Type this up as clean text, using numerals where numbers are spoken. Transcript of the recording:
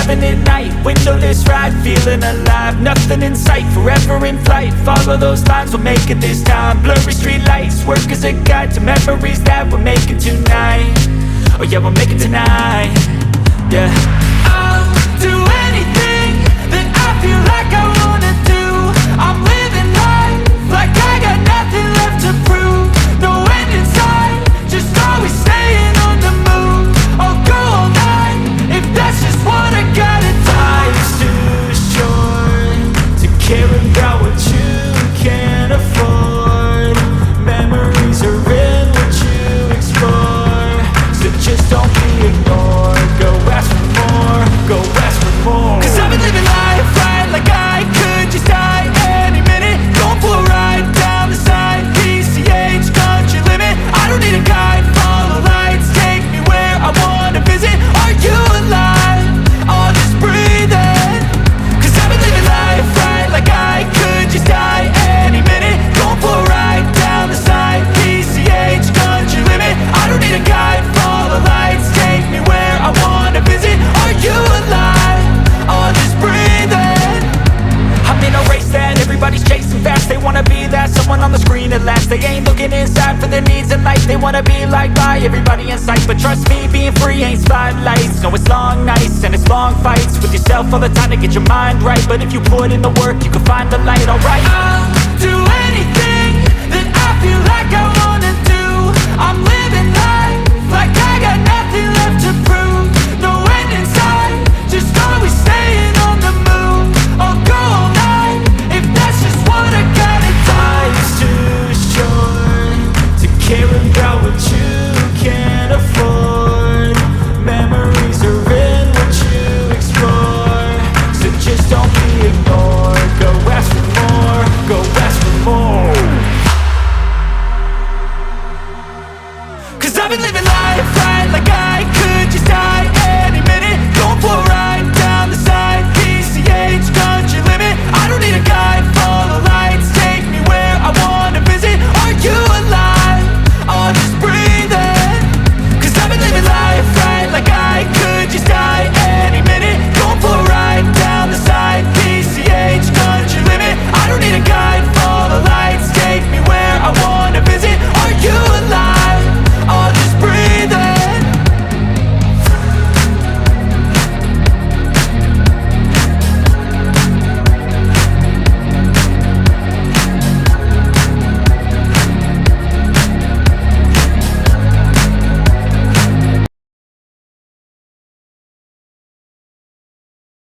having it night, windowless ride, feeling alive. Nothing in sight, forever in flight. Follow those lines, we'll make it this time. Blurry street lights, work as a guide to memories that we're making tonight. Oh yeah, we'll make it tonight. Yeah. I'll do anything that I feel like I wanna do. I'm living life like I got nothing left to prove. No end in sight, just always staying on the move. I'll go all night if that's just what I gotta do. Life's too short to care about what you can't afford. Memories are in what you explore, so just don't be ignored. Go ask for more, go ask for more. Cause I've been living life right like I could just die any minute. Going for a ride down the side, PCH, country limit. I don't need a guide, follow lights, take me where I wanna visit. Are you alive? Or just breathing? Cause I've been living life right like I could just die any minute. Going for a ride down the side, PCH, country limit. I don't need a guide, follow lights, take me where I wanna visit. Are you alive? Or just breathing? I'm in a race that everybody's chasing fast. They wanna be that someone on the screen at last. They ain't looking inside for their needs in life. They wanna be liked by everybody in sight. But trust me, being free ain't spotlights. No, it's long nights and it's long fights with yourself all the time to get your mind right. But if you put in the work, you can find the light, alright. I'll do anything that I feel like I wanna do. I'm living life like I got nothing left to prove. No end in sight, just always staying on the move. I'll go all night if that's just what I gotta do. Life's too short to care about what you can't afford. Memories are in what you explore, so just don't be ignored. Go ask for more, go ask for more. Cause I've been living